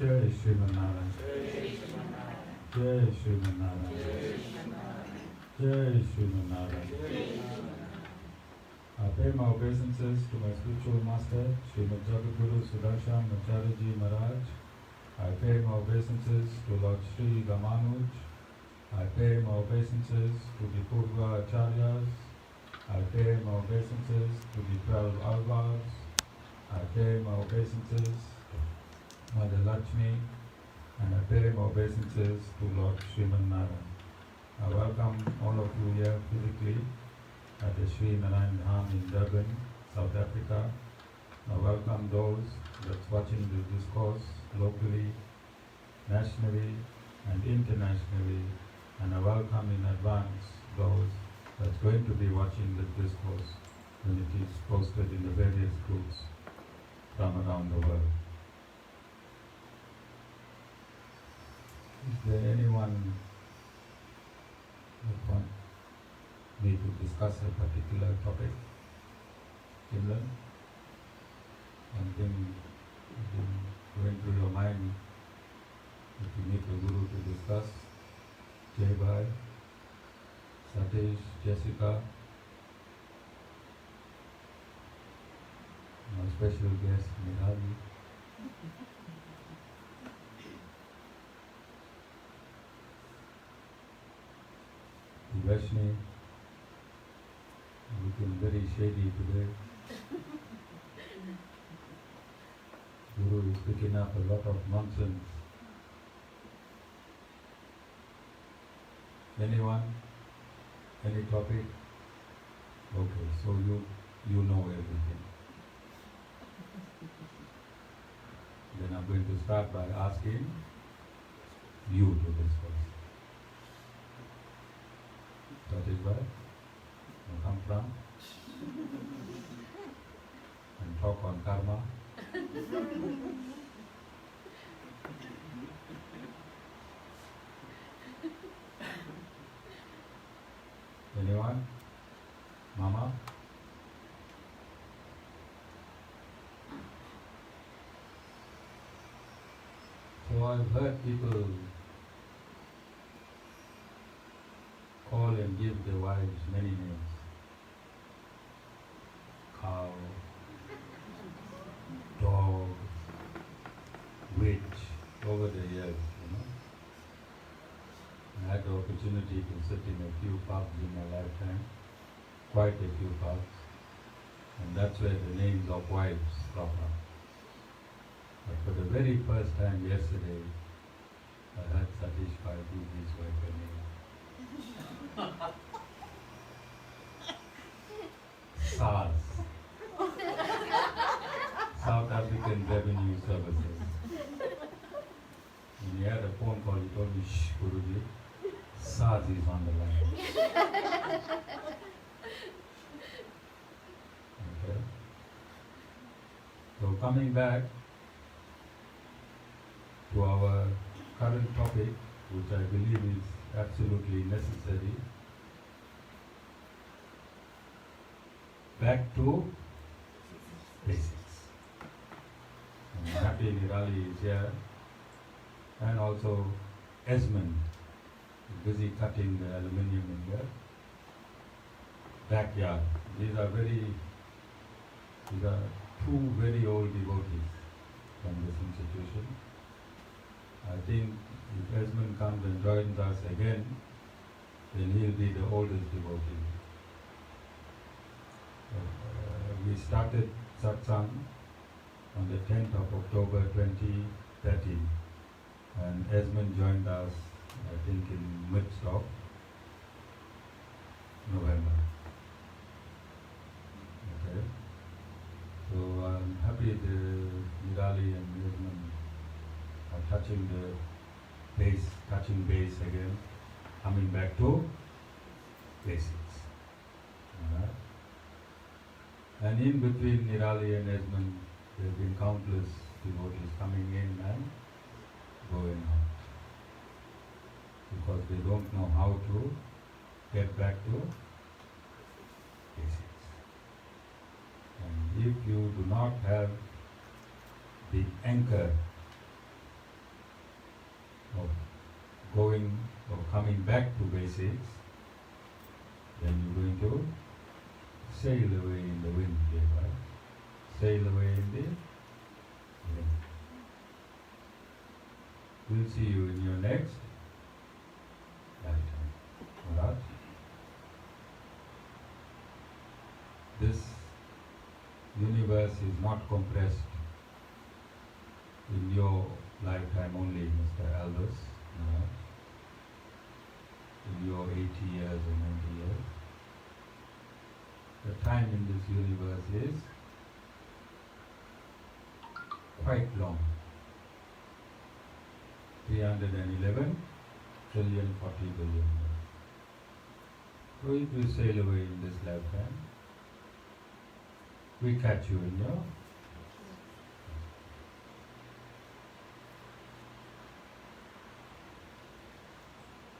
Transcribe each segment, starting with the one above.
Jai Shriman Narayan. Jai Shriman Narayan. Jai Shriman Narayan. I pay my obeisances to my spiritual master, Srimad Jagadguru Sudarshan Acharya Maharaj. I pay my obeisances to Lord Sri Ramanuj. I pay my obeisances to the Purva Acharyas. I pay my obeisances to the 12 Alvars. I pay my obeisances to Mother Lakshmi. And I pay my obeisances to Lord Sriman Narayan. I welcome all of you here physically at the Sri Narayan Dham in Durban, South Africa. I welcome those that's watching this discourse locally, nationally and internationally, and I welcome in advance those that's going to be watching this discourse when it is posted in the various groups from around the world. Is there anyone that wants me to discuss a particular topic? Kimlen? Something going through your mind that you need the Guru to discuss? Shhh Bhai, Satish, Jessica, my special guest Nirali. Vaishni, looking very shady today. Guru is picking up a lot of nonsense. Anyone? Any topic? Okay, so you know everything. Then I'm going to start by asking you to discuss. Satish Bhai, you come from and talk on karma. Anyone? Mama? So I've heard people call and give their wives many names. Cow, dog, witch, over the years, I had the opportunity to sit in a few pubs in my lifetime, quite a few pubs, and that's where the names of wives crop up. But for the very first time yesterday, I heard Satish Bhai give his wife a name. SARS, South African Revenue Services. When he had a phone call, he told me, "Shh Guruji, SARS is on the line." Okay. So coming back to our current topic, which I believe is absolutely necessary. Back to basics. I'm happy Nirali is here, and also Esmond is busy cutting the aluminium in the backyard. These are two very old devotees from this institution. I think if Esmond comes and joins us again, then he'll be the oldest devotee. We started satsang on the 10th of October 2013, and Esmond joined us, I think, in midst of November. Okay. So I'm happy the Nirali and Esmond are touching base again, coming back to basics. Alright? And in between Nirali and Esmond, there have been countless devotees coming in and going out, because they don't know how to get back to basics. And if you do not have the anchor of going or coming back to basics, then you're going to sail away in the wind, right? Sail away in the wind. We'll see you in your next lifetime. Alright? This universe is not compressed in your lifetime only, Mr. Albus. Alright? In your 80 years or 90 years. The time in this universe is quite long. 311 trillion 40 billion. So if you sail away in this lifetime, we catch you in your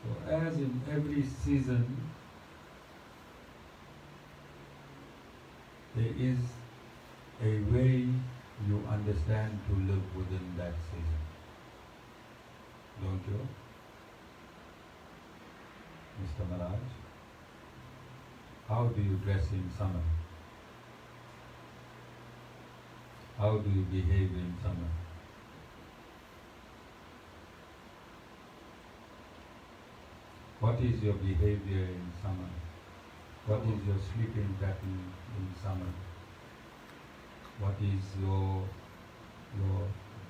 so as in every season there is a way you understand to live within that season. Don't you, Mr. Maharaj? How do you dress in summer? How do you behave in summer? What is your behavior in summer? What is your sleeping pattern in summer? What is your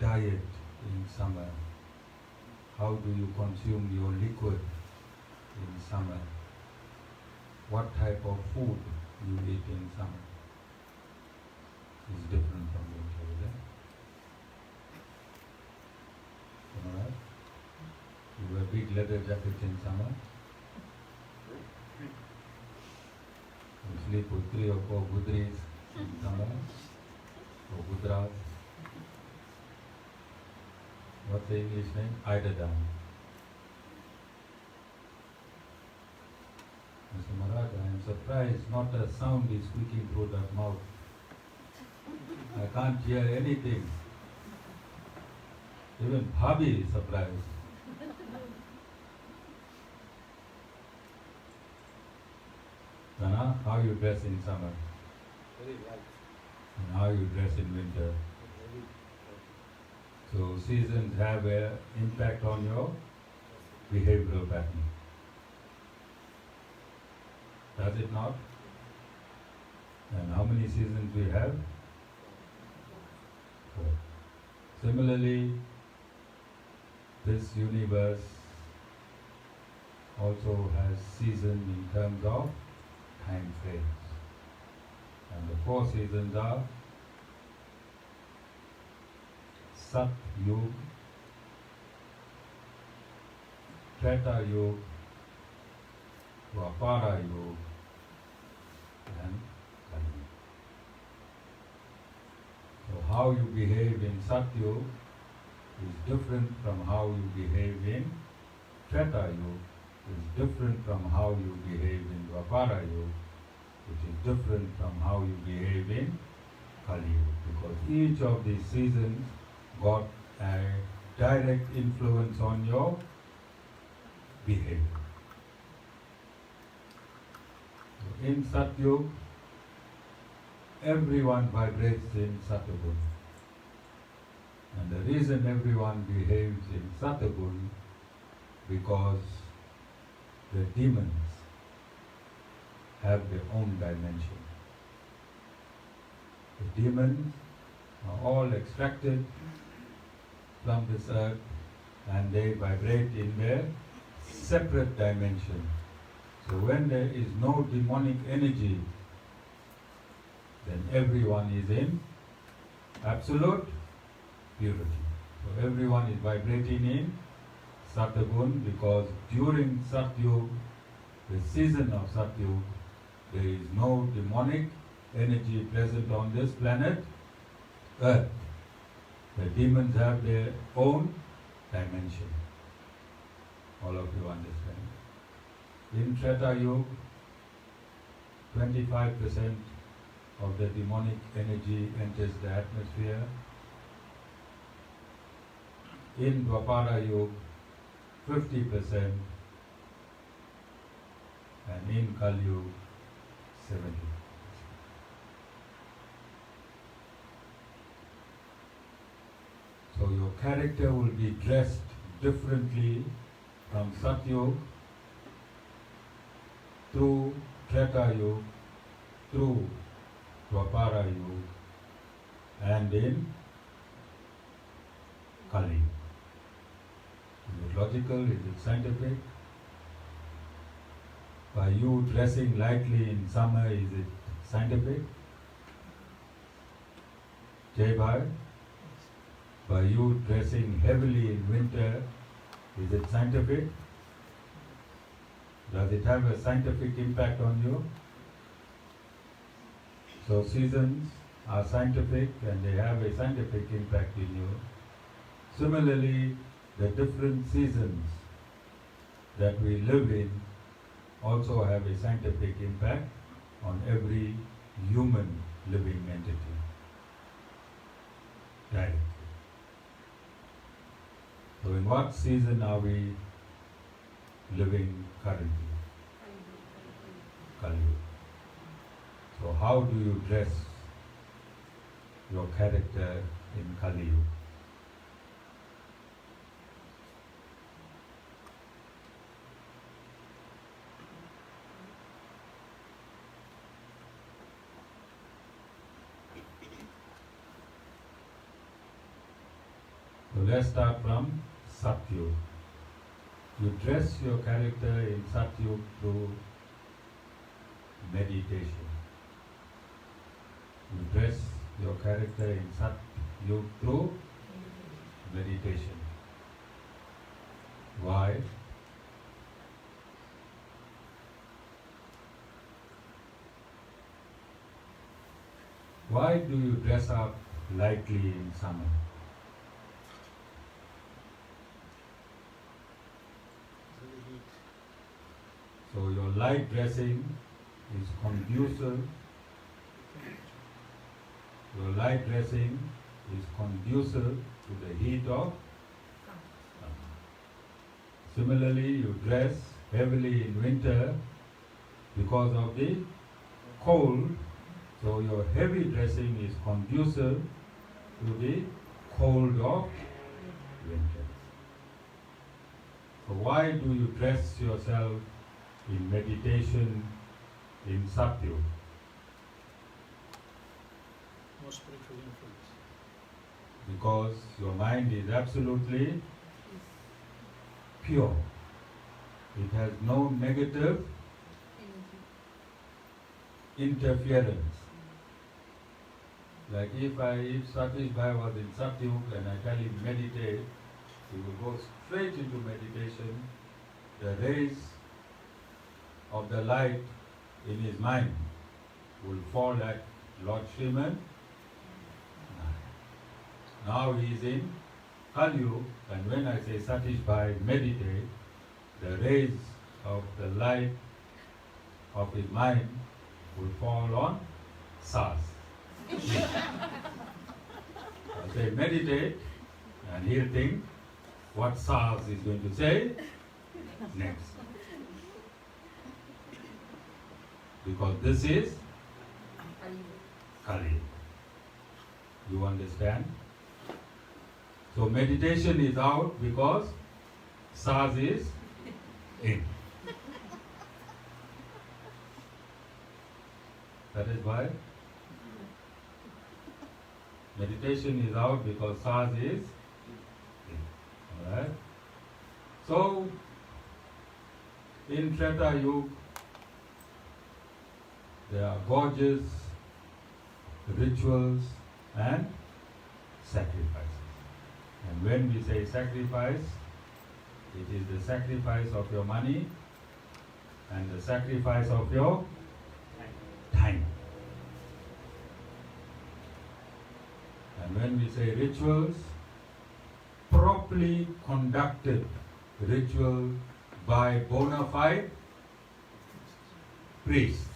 diet in summer? How do you consume your liquid in summer? What type of food you eat in summer is different from each other. Alright? You wear big leather jackets in summer. You sleep with 3 or 4 gudris in summer, or gudras. What's the English name? Eiderdown. Mr. Maharaj, I am surprised not a sound is squeaking through that mouth. I can't hear anything. Even Bhabhi is surprised. Nana, how you dress in summer? Very light. And how you dress in winter? So seasons have an impact on your behavioral pattern. Does it not? And how many seasons we have? 4. Similarly, this universe also has seasons in terms of time frames. And the 4 seasons are Sat Yug, Treta Yug, Dwapara Yug, and Kali Yug. So how you behave in Sat Yug is different from how you behave in Treta Yug, is different from how you behave in Dwapara Yug, which is different from how you behave in Kali Yug, because each of these seasons got a direct influence on your behavior. In Satyug, everyone vibrates in Satagun. And the reason everyone behaves in Satagun, because the demons have their own dimension. The demons are all extracted from this earth and they vibrate in their separate dimension. So when there is no demonic energy, then everyone is in absolute purity. So everyone is vibrating in Satagun, because during Satyug, the season of Satyug, there is no demonic energy present on this planet Earth. The demons have their own dimension. All of you understand. In Treta Yuga, 25% of the demonic energy enters the atmosphere. In Dwapara Yuga, 50%, and in Kali 70%. So your character will be dressed differently from Satyug through Treta Yuga, through Dwapara Yuga, and in Kali. Is it logical? Is it scientific? By you dressing lightly in summer, is it scientific? Jai Bhai? By you dressing heavily in winter, is it scientific? Does it have a scientific impact on you? So seasons are scientific and they have a scientific impact in you. Similarly, the different seasons that we live in also have a scientific impact on every human living entity. Directly. So in what season are we living currently? Kali. So how do you dress your character in Kali Yuga? So let's start from Satyug. You dress your character in Satyug through meditation. You dress your character in Satyug through meditation. Why? Why do you dress up lightly in summer? So your light dressing is conducive. Your light dressing is conducive to the heat of summer. Similarly, you dress heavily in winter because of the cold. So your heavy dressing is conducive to the cold of winter. So why do you dress yourself in meditation in Satyug? No spiritual influence. Because your mind is absolutely pure. It has no negative interference. Like if Satish Bhai was in Satyug and I tell him meditate, he will go straight into meditation. The rays of the light in his mind will fall at Lord Sriman. Now he is in Kali Yuga, and when I say Satish Bhai meditate, the rays of the light of his mind will fall on SARS. I say meditate, and he'll think what SARS is going to say next. Because this is Kali. You understand? So meditation is out because SARS is in. That is why meditation is out because SARS is in. Alright? So in Treta Yuga, there are gorgeous rituals and sacrifices. And when we say sacrifice, it is the sacrifice of your money and the sacrifice of your time. And when we say rituals, properly conducted ritual by bona fide priests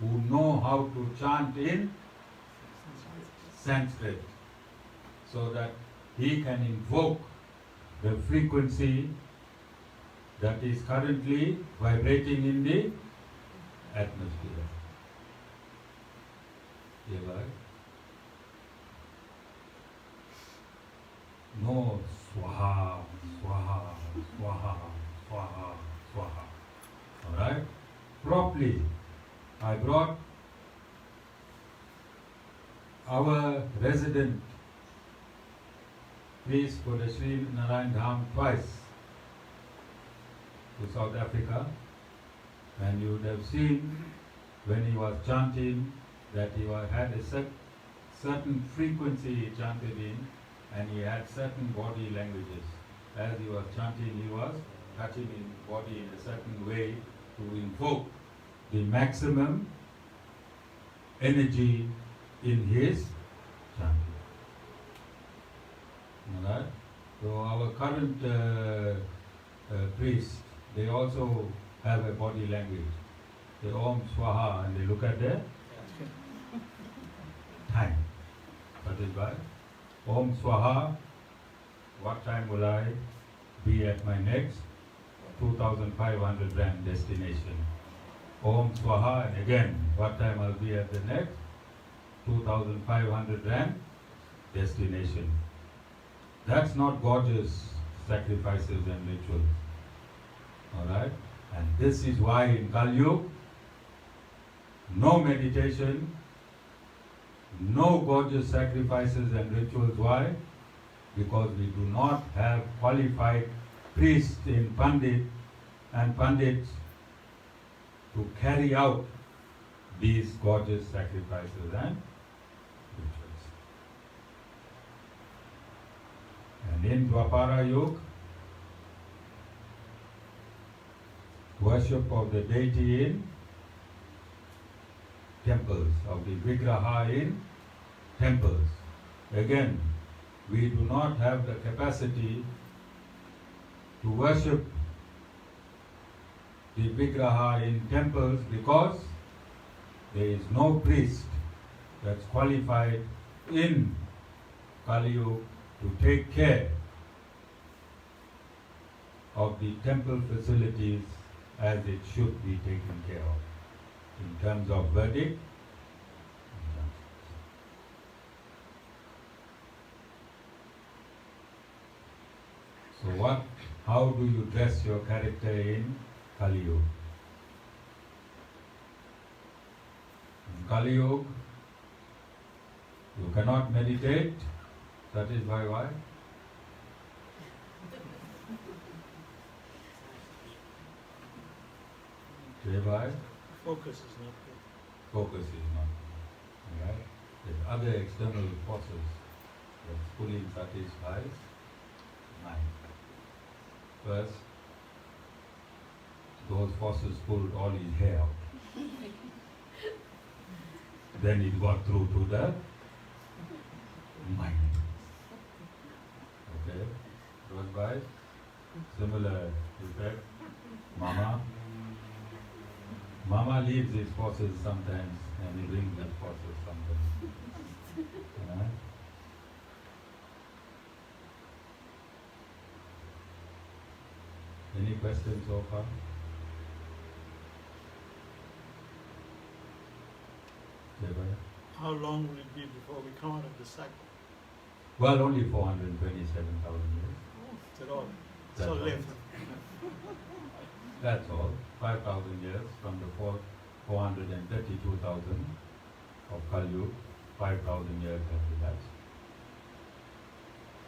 who know how to chant in Sanskrit so that he can invoke the frequency that is currently vibrating in the atmosphere. Yeah, right? No swaha, swaha, swaha, swaha, swaha. Alright? Properly. I brought our resident priest for the Sri Narayan Dham twice to South Africa, and you would have seen when he was chanting that he had a certain frequency he chanted in, and he had certain body languages. As he was chanting, he was touching his body in a certain way to invoke the maximum energy in his chanting. Alright? So our current priests, they also have a body language. They Om Swaha and they look at their time. Satish Bhai, Om Swaha, what time will I be at my next 2,500 rand destination? Om Swaha, and again, what time I'll be at the next 2,500 rand destination. That's not gorgeous sacrifices and rituals. Alright? And this is why in Kali Yuga, no meditation, no gorgeous sacrifices and rituals. Why? Because we do not have qualified priests in Pandit and Pandits to carry out these gorgeous sacrifices and rituals. And in Dwapara Yuga, worship of the deity in temples, of the Vigraha in temples. Again, we do not have the capacity to worship the Vigraha in temples because there is no priest that's qualified in Kali Yuga to take care of the temple facilities as it should be taken care of in terms of verdict. So how do you dress your character in Kali Yuga? In Kali Yuga, you cannot meditate. Satish Bhai, why? Bhai? Focus is not good. Focus is not good. Right? There's other external forces that's pulling Satish Bhai's mind. First, those forces pulled all his hair out. Then it got through to the mind. Okay? Those guys, similar effect. Mama leaves his forces sometimes and he brings his forces sometimes. Right? Any questions so far? How long will it be before we come out of the cycle? Well, only 427,000 years. That's all. That's So all. left. That's all. 5,000 years from the 432,000 of Kali Yuga. 5,000 years have elapsed.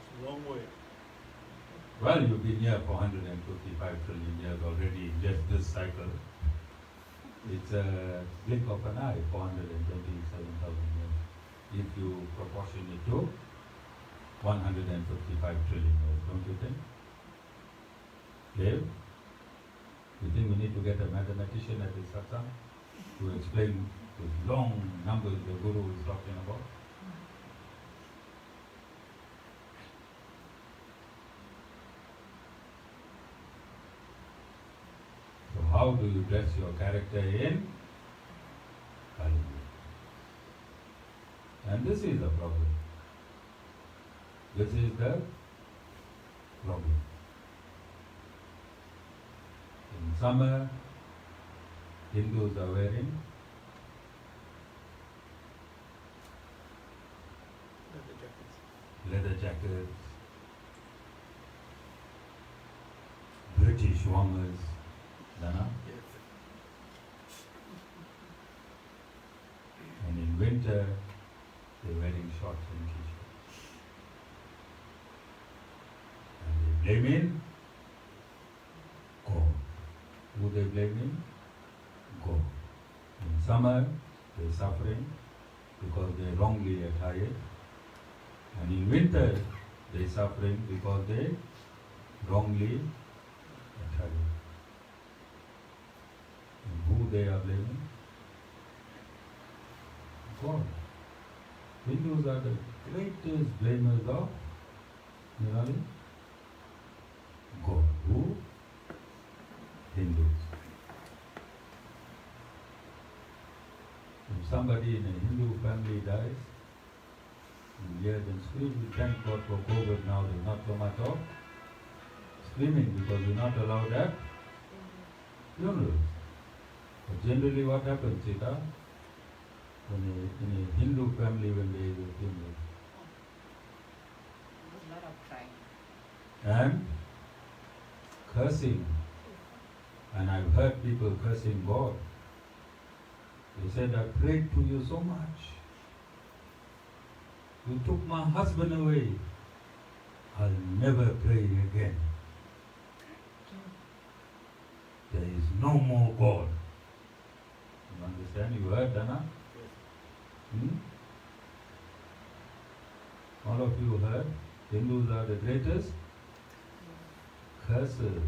It's a long way. Well, you've been here for 155 trillion years already in just this cycle. It's a blink of an eye, 427,000 years. If you proportion it to 155 trillion years, don't you think? Dave? You think we need to get a mathematician at this satsang to explain the long numbers the Guru is talking about? So how do you dress your character in Kali Yuga? And this is the problem. This is the problem. summer, Hindus are wearing leather jackets, British warmers, Dana? And in winter, they're wearing shorts and t-shirts. And they blame God. Who they blaming? God. In summer, they're suffering because they're wrongly attired. And in winter, they're suffering because they wrongly attired. And who they are blaming? God. Hindus are the greatest blamers of Nirali. God. Who? Hindus. If somebody in a Hindu family dies, you hear them screaming, thank God for COVID now, there's not so much of screaming because we're not allowed at funerals. But generally what happens, Sita? In a Hindu family when there is a funeral. A lot of crying. And cursing. And I've heard people cursing God. They said, I prayed to you so much. You took my husband away. I'll never pray again. There is no more God. You understand? You heard, Dana? All of you heard? Hindus are the greatest cursors.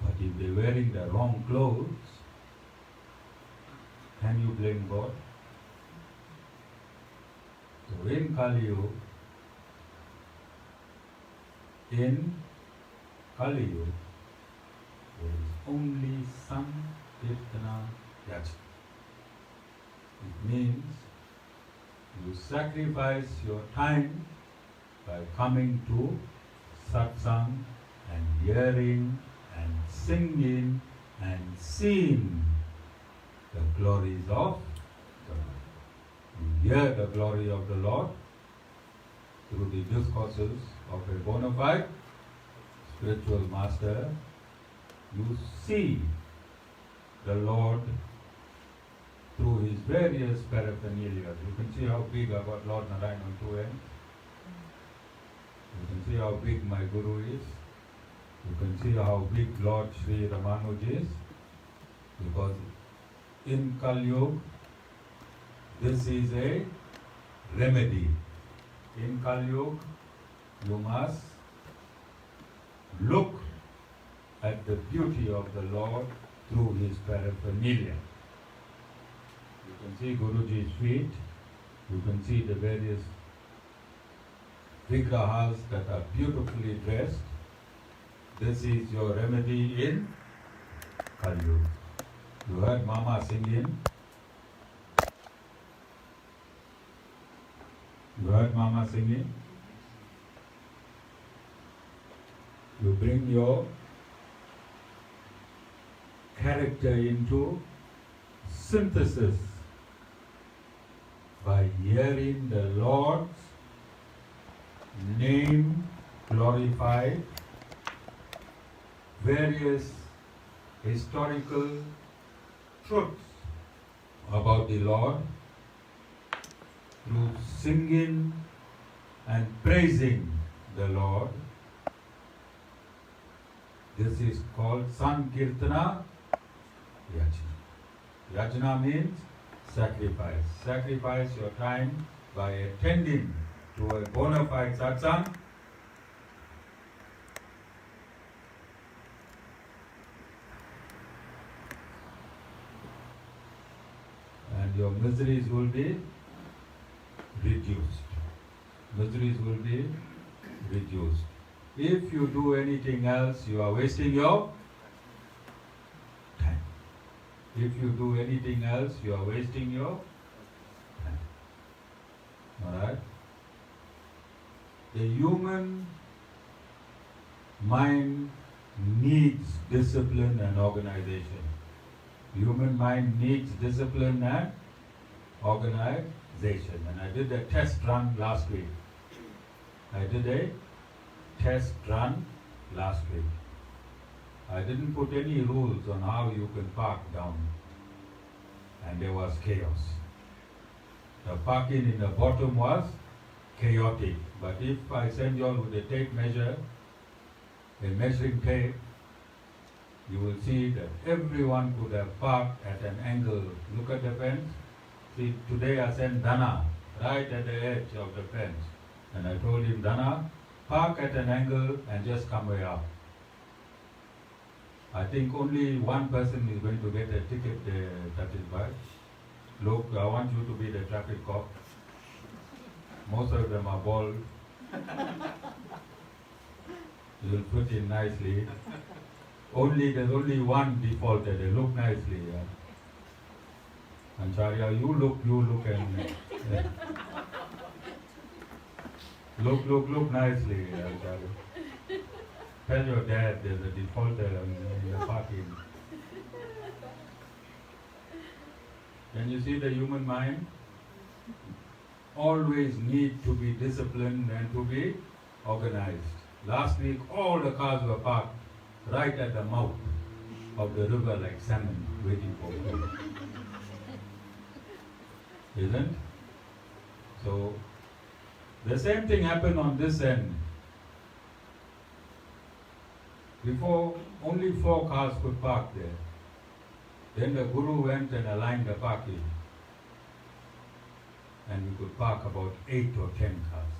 But if they're wearing the wrong clothes, can you blame God? So in Kali Yuga, there is only Sankirtana Yajna. It means you sacrifice your time by coming to satsang and hearing and singing and seeing the glories of God. You hear the glory of the Lord through the discourses of a bona fide spiritual master. You see the Lord through his various paraphernalia. You can see how big I got Lord Narayan on two ends. You can see how big my Guru is. You can see how big Lord Sri Ramanuj is. Because in Kali Yuga, this is a remedy. In Kali Yuga, you must look at the beauty of the Lord through his paraphernalia. You can see Guruji's feet, you can see the various vigrahas that are beautifully dressed. This is your remedy in Kali Yuga. You heard Mama singing. You heard Mama singing. You bring your character into synthesis by hearing the Lord's name glorified, various historical truths about the Lord through singing and praising the Lord. This is called Sankirtana Yajna. Yajna means sacrifice. Sacrifice your time by attending to a bona fide satsang. And your miseries will be reduced. Miseries will be reduced. If you do anything else, you are wasting your time. If you do anything else, you are wasting your time. Alright? The human mind needs discipline and organization. Human mind needs discipline and organization. And I did a test run last week. I didn't put any rules on how you can park down. And there was chaos. The parking in the bottom was chaotic. But if I send you all with a tape measure, a measuring tape, you will see that everyone could have parked at an angle. Look at the fence. See, today I sent Dana right at the edge of the fence. And I told him, Dana, park at an angle and just come way up. I think only one person is going to get a ticket, Satish Bhai. Look, I want you to be the traffic cop. Most of them are bald. You'll fit in nicely. There's only one defaulted. They look nicely. And Charya, you look, and look nicely, Charya. Tell your dad there's a defaulter in the parking. Can you see the human mind? Always need to be disciplined and to be organized. Last week, all the cars were parked right at the mouth of the river like salmon waiting for food. Isn't? So, the same thing happened on this end. Before, only 4 cars could park there. Then the Guru went and aligned the parking. And we could park about 8 or 10 cars.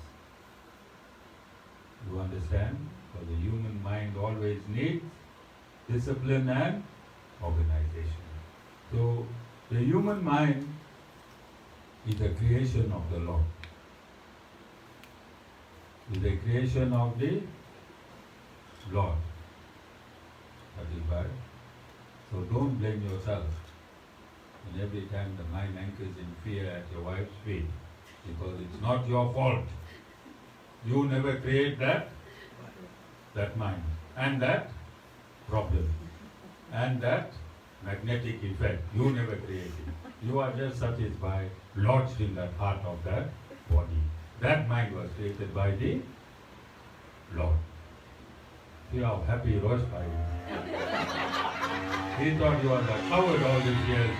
You understand? Because the human mind always needs discipline and organization. So, the human mind is a creation of the Lord. Is a creation of the Lord. Satish Bhai. So don't blame yourself. And every time the mind anchors in fear at your wife's feet, because it's not your fault. You never create that mind, and that problem, and that magnetic effect. You never create it. You are just Satish Bhai, lodged in that heart of that body. That mind was created by the Lord. See how happy Rosh Bhai is. He thought you were the coward all these years.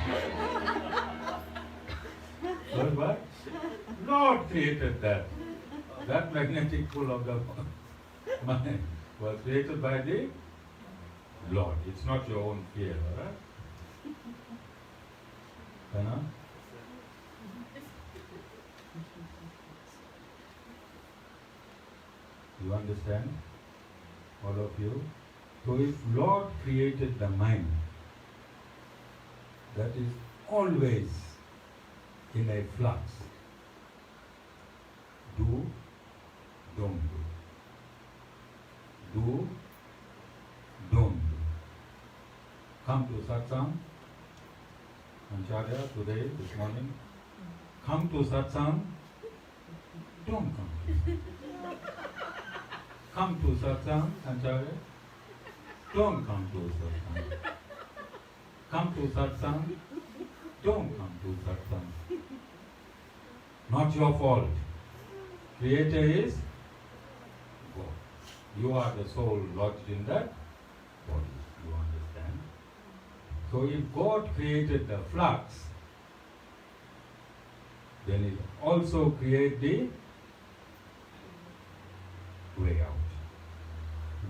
Rosh Bhai? Lord created that. That magnetic pull of the mind was created by the Lord. It's not your own fear, alright? You understand? All of you? So if Lord created the mind, that is always in a flux. Do, don't do. Do, don't do. Come to satsang, Acharya, today, this morning. Come to satsang, don't come to satsang. Come to satsang, Acharya, don't come to satsang. Come to satsang, don't come to satsang. Not your fault. Creator is God. You are the soul lodged in that body. You understand? So if God created the flux, then it also creates the way out.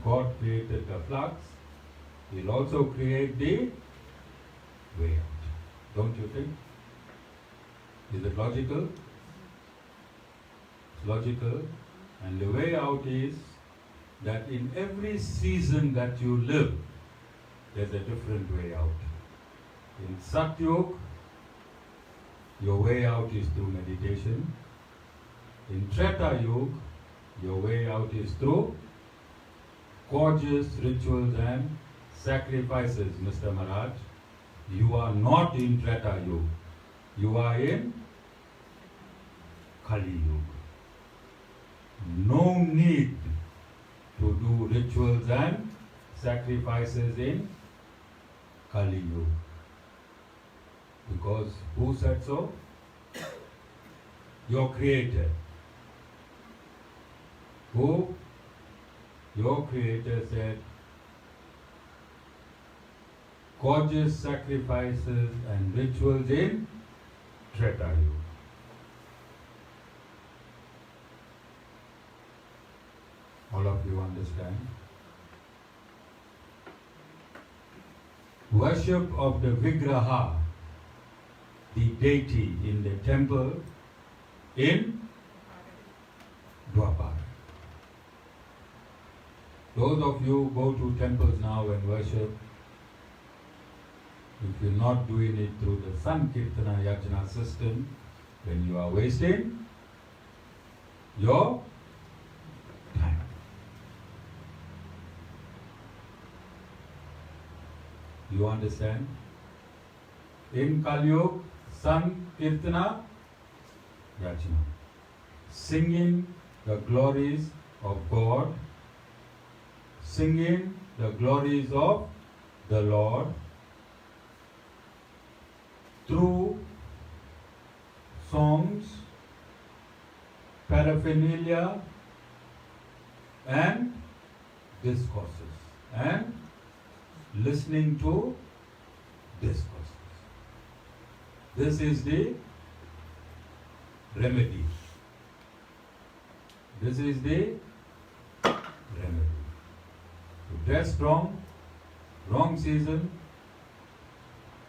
God created the flux, He'll also create the way out. Don't you think? Is it logical? It's logical. And the way out is that in every season that you live, there's a different way out. In Satyug, your way out is through meditation. In Treta Yuga, your way out is through gorgeous rituals and sacrifices, Mr. Maharaj. You are not in Treta Yuga. You are in Kali Yuga. No need to do rituals and sacrifices in Kali Yuga. Because who said so? Your Creator. Who? Your Creator said, gorgeous sacrifices and rituals in Treta Yuga. All of you understand? Worship of the Vigraha, the deity in the temple in Dwapara. Those of you who go to temples now and worship, if you're not doing it through the Sankirtana Yajna system, then you are wasting your time. You understand? In Kali Yuga, Sankirtana Yajna, singing the glories of God, singing the glories of the Lord through songs, paraphernalia, and discourses, and listening to discourses. This is the remedy. This is the remedy. You dress wrong season,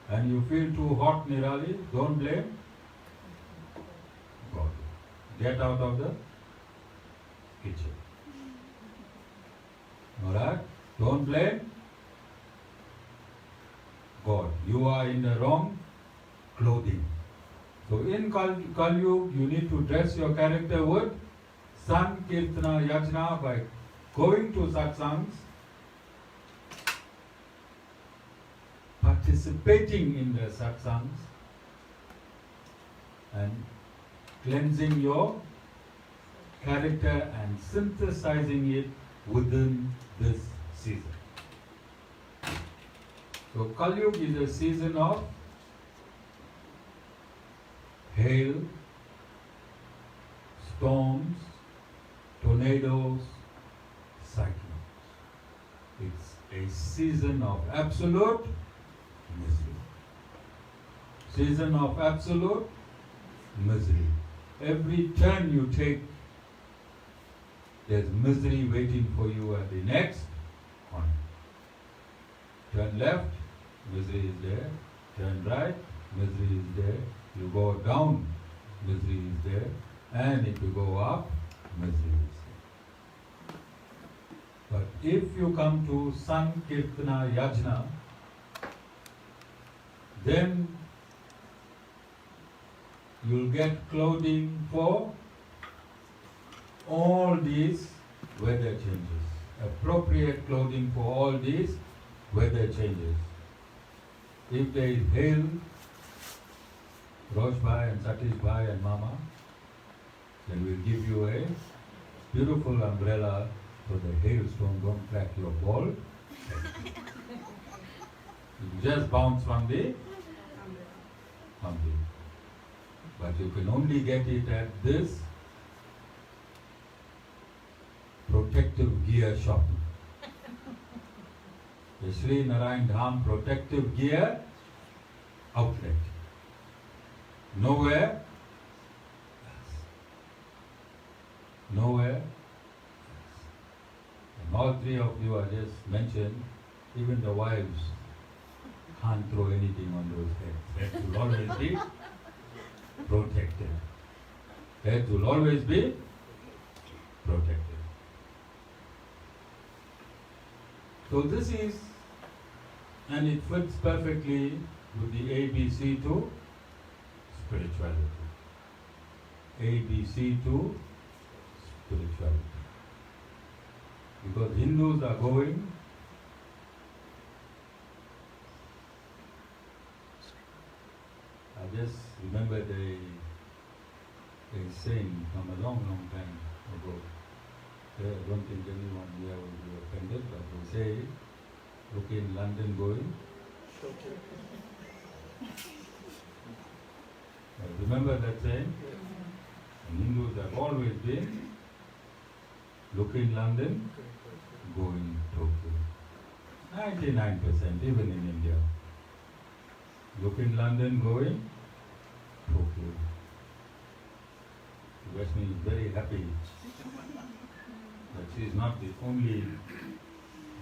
and you feel too hot, Nirali, don't blame God. Get out of the kitchen. Alright? Don't blame God. You are in the wrong clothing. So in Kali Yuga, you need to dress your character with Sankirtana Yajna by going to satsangs, participating in the satsangs, and cleansing your character and synthesizing it within this season. So Kali Yuga is a season of hail, storms, tornadoes, cyclones. It's a season of absolute misery. Season of absolute misery. Every turn you take, there's misery waiting for you at the next corner. Turn left, misery is there. Turn right, misery is there. You go down, misery is there. And if you go up, misery is there. But if you come to Sankirtana Yajna, then you'll get clothing for all these weather changes. Appropriate clothing for all these weather changes. If there is hail, Rosh Bhai and Satish Bhai and Mama, then we'll give you a beautiful umbrella so the hailstone don't crack your ball. You just bounce from the umbrella. But you can only get it at this protective gear shop. The Sri Narayan Dham protective gear outlet. Nowhere else. Nowhere else. And all three of you are just mentioned, even the wives can't throw anything on those heads. Heads will always be protected. Heads will always be protected. So this is, and it fits perfectly with the ABC to spirituality. ABC to spirituality. Because Hindus are going I just remember a saying from a long time ago. I don't think anyone here will be offended, but they say Look in London going. Okay. Remember that saying? And Hindus have always been look in London, go in Tokyo. 99%, even in India. Look in London, go in Tokyo. Rashmi is very happy that she is not the only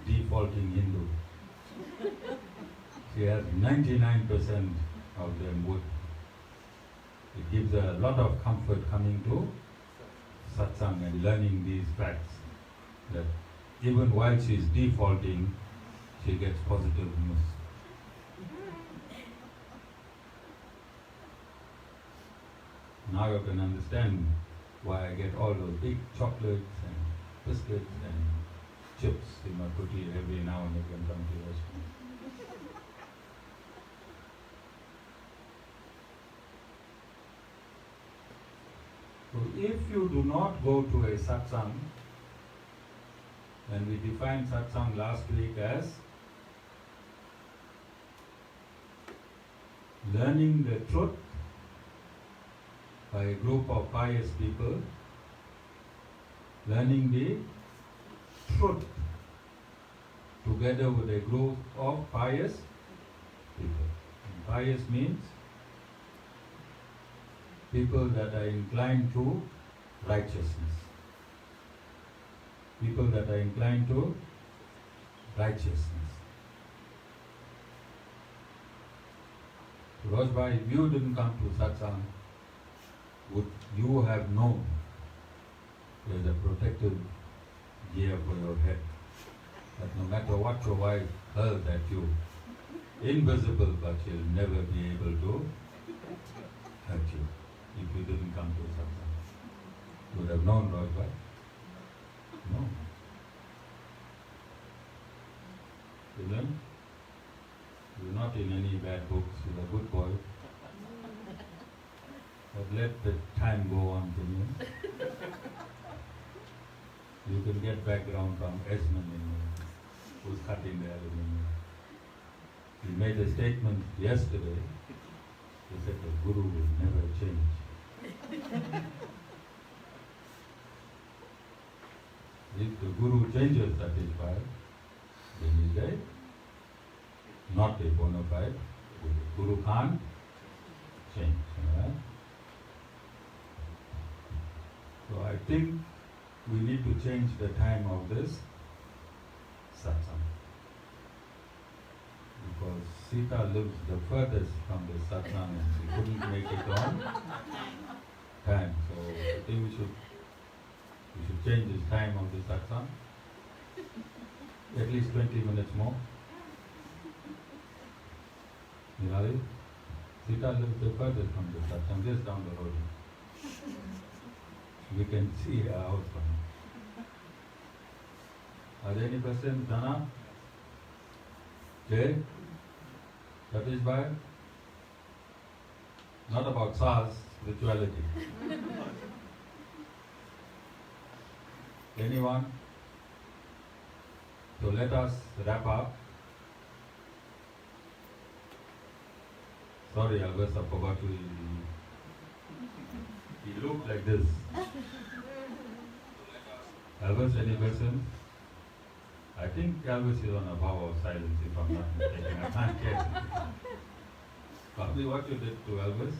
defaulting Hindu. She has 99% of them would. It gives her a lot of comfort coming to satsang and learning these facts, that even while she is defaulting, she gets positive news. Now you can understand why I get all those big chocolates and biscuits and chips in my kuti every now and again come to restaurant. So if you do not go to a satsang, and we defined satsang last week as learning the truth by a group of pious people, learning the truth together with a group of pious people. And pious means people that are inclined to righteousness. People that are inclined to righteousness. Rajbhai, if you didn't come to satsang, would you have known there's a protective gear for your head, that no matter what your wife hurls at you, invisible, but she'll never be able to hurt you if you didn't come to satsang? You would have known, Rajbhai? No. Kimlen, you're not in any bad books, you're a good boy. But let the time go on to you. You can get background from Esmond, who's cutting the aluminium. He made a statement yesterday. He said the Guru will never change. If the Guru changes Satish Bhai, then he's not a bona fide Guru. Guru can't change. Right? So I think we need to change the time of this satsang. Because Sita lives the furthest from the satsang and she couldn't make it on time. So I think we should change the time of the satsang. At least 20 minutes more. Nirali, Sita lives the furthest from the satsang, just down the road. We can see her house from here. Are there any questions, Dana? Jay? Satish Bhai? Not about SARS, spirituality. Anyone? So let us wrap up. Sorry, Alvis, I forgot to. He looked like this. Alvis, any questions? I think Alvis is on a vow of silence, if I'm not mistaken. I can't guess. Probably what you did to Alvis?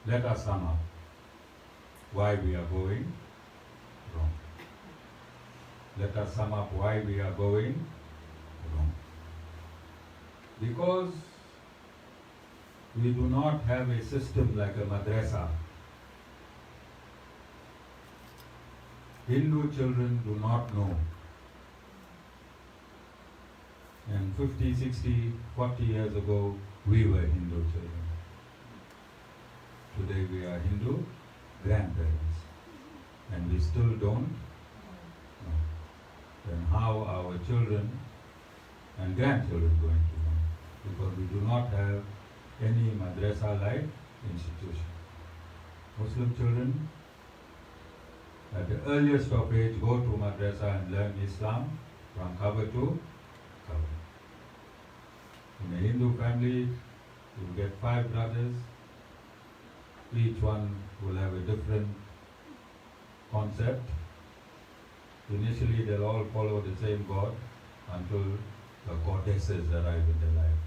Let us sum up why we are going wrong. Let us sum up why we are going wrong. Because we do not have a system like a madrasa. Hindu children do not know. And 50, 60, 40 years ago, we were Hindu children. Today we are Hindu grandparents. And we still don't know. Then how our children and grandchildren going to know? Because we do not have any madrasa-like institution. Muslim children At the earliest of age, go to madrasa and learn Islam from cover to cover. In a Hindu family, you will get 5 brothers. Each one will have a different concept. Initially, they'll all follow the same God until the goddesses arrive in their life.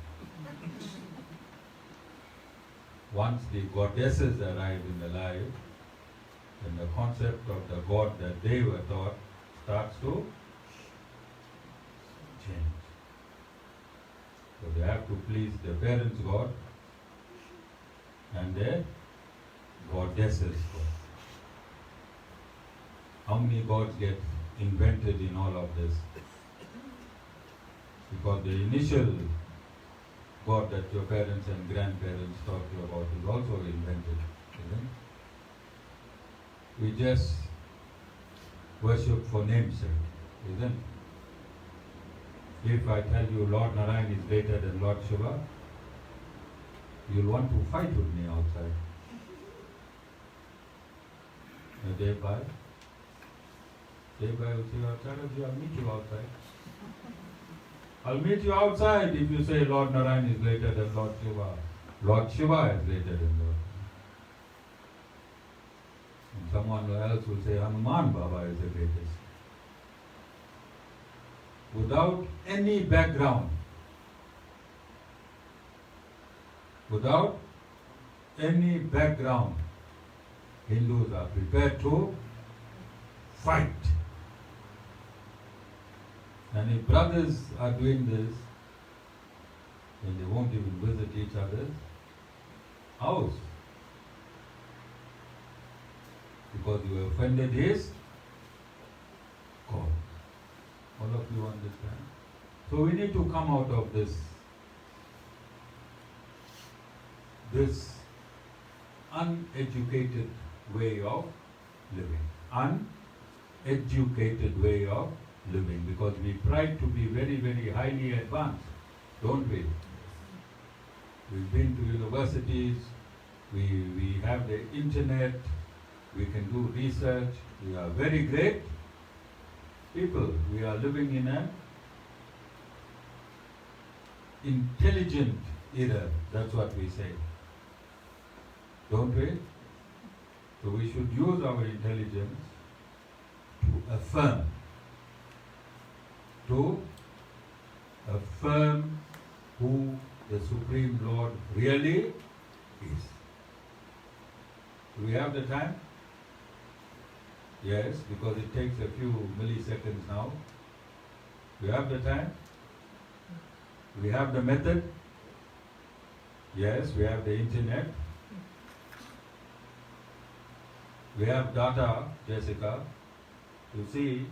Once the goddesses arrive in their life, then the concept of the God that they were taught starts to change. So they have to please their parents' God and their goddesses' God. How many gods get invented in all of this? Because the initial God that your parents and grandparents taught you about is also invented, isn't it? We just worship for namesake, isn't it? If I tell you Lord Narayan is greater than Lord Shiva, you'll want to fight with me outside. Dave Bhai will say, I'll meet you outside. I'll meet you outside if you say Lord Narayan is greater than Lord Shiva. Lord Shiva is greater than Lord. And someone else will say Hanuman Baba is the greatest. Without any background, Hindus are prepared to fight. And if brothers are doing this, then they won't even visit each other's house. Because you offended his God. All of you understand? So we need to come out of this uneducated way of living. Uneducated way of living, because we pride to be very, very highly advanced, don't we? We've been to universities, we have the internet, we can do research, we are very great people. We are living in an intelligent era, that's what we say. Don't we? So we should use our intelligence to affirm who the Supreme Lord really is. Do we have the time? Yes, because it takes a few milliseconds now. We have the time? We have the method? Yes, we have the internet. We have data, Jessica, to see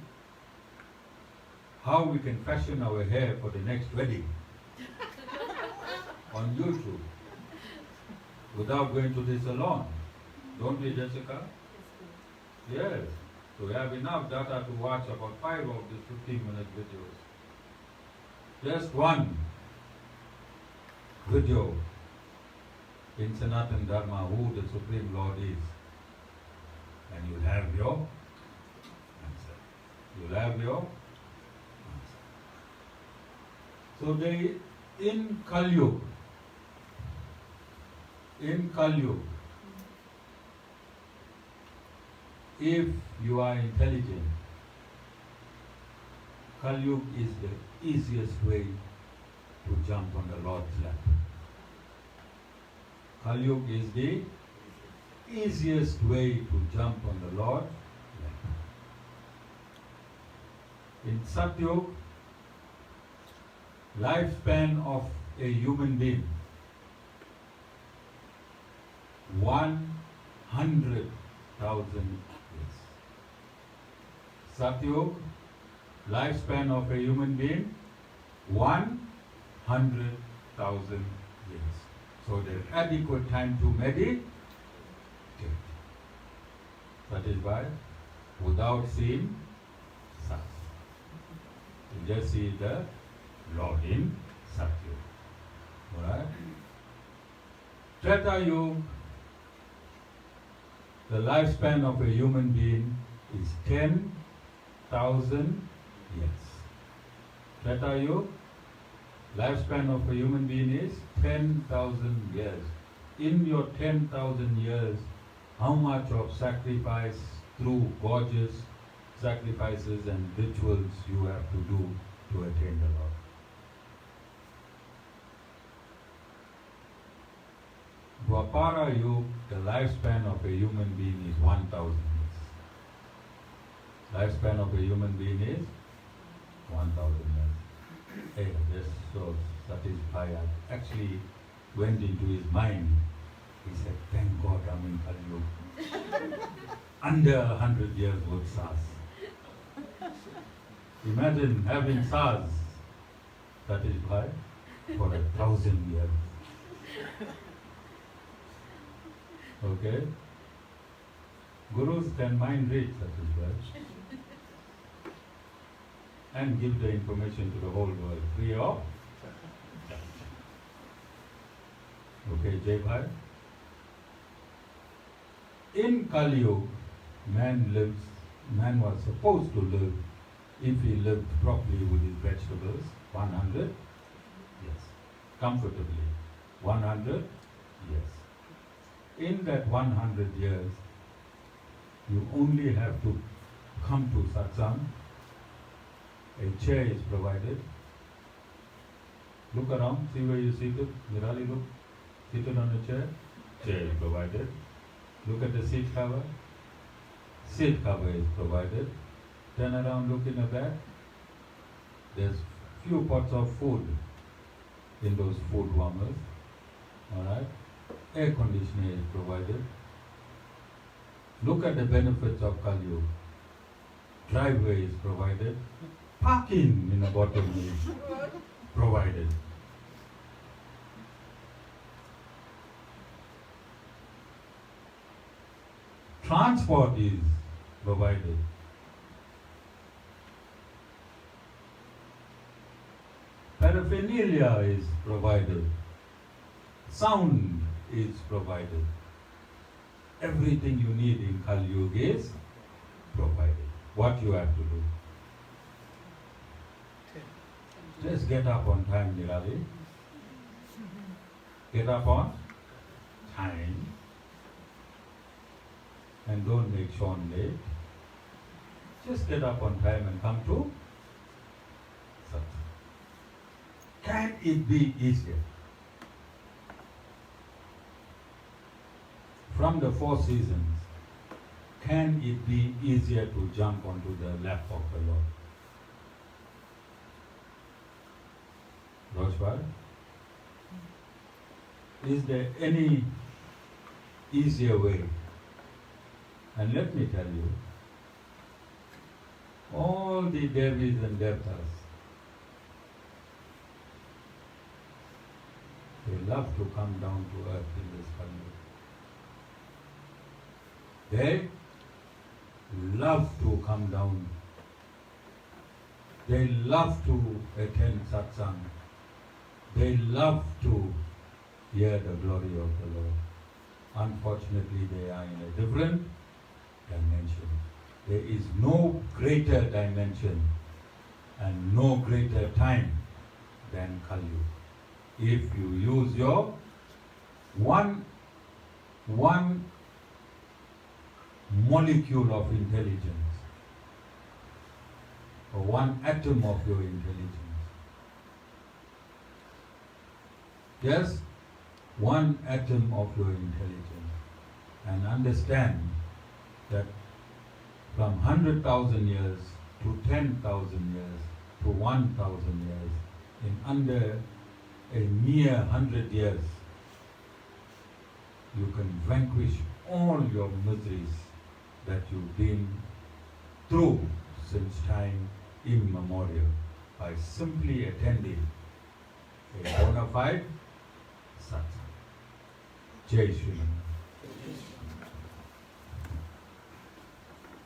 how we can fashion our hair for the next wedding on YouTube without going to the salon. Don't we, Jessica? Yes. So we have enough data to watch about 5 of these 15-minute videos. Just one video in Sanatana Dharma, who the Supreme Lord is. And you'll have your answer. You'll have your answer. So in Kali Yuga, if you are intelligent, Kali Yuga is the easiest way to jump on the Lord's lap. Kali Yuga is the easiest way to jump on the Lord's lap. In Satyug, lifespan of a human being, 100,000 years. Satyug, lifespan of a human being, 100,000 years. So there's adequate time to meditate. Satish Bhai, without seeing SARS. You just see the Lord in Satyug. Alright? Treta Yuga, the lifespan of a human being is 10,000 years. Treta Yuga, lifespan of a human being is 10,000 years. In your 10,000 years, how much of sacrifice through gorgeous sacrifices and rituals you have to do to attain the Lord? Dwapara Yuga, the lifespan of a human being is 1,000 years. Lifespan of a human being is 1,000 years. Hey, this shows Satish Bhai actually went into his mind. He said, thank God I'm in Kali Yuga. Under 100 years with SARS. Imagine having SARS, Satish Bhai, for 1,000 years. Okay? Gurus can mind read Satish Bhai and give the information to the whole world free of charge. Okay, Jai Bhai? In Kali Yuga, man was supposed to live, if he lived properly with his vegetables, 100 years. Comfortably. 100 years. In that 100 years, you only have to come to satsang. A chair is provided. Look around, see where you're seated. Nirali, look. Seated on a chair. Chair is provided. Look at the seat cover. Seat cover is provided. Turn around, look in the back. There's few pots of food in those food warmers. Alright? Air conditioner is provided. Look at the benefits of Kali Yuga. Driveway is provided. Parking in the bottom is provided. Transport is provided. Paraphernalia is provided. Sound is provided. Everything you need in Kali Yuga is provided. What you have to do? Just get up on time, Nirali. Get up on time. And don't make Sean late. Just get up on time and come to satsang. Can it be easier? From the four seasons, can it be easier to jump onto the lap of the Lord? Rajbhai? Is there any easier way? And let me tell you, all the Devis and Devtas, they love to come down to earth in this Kali Yuga. They love to come down. They love to attend satsang. They love to hear the glory of the Lord. Unfortunately, they are in a different dimension. There is no greater dimension and no greater time than Kali Yuga. If you use your one molecule of intelligence or one atom of your intelligence, just one atom of your intelligence, and understand that from 100,000 years to 10,000 years to 1,000 years, in under a mere 100 years, you can vanquish all your miseries that you've been through since time immemorial by simply attending a bona fide satsang. Jai Shri Narayan.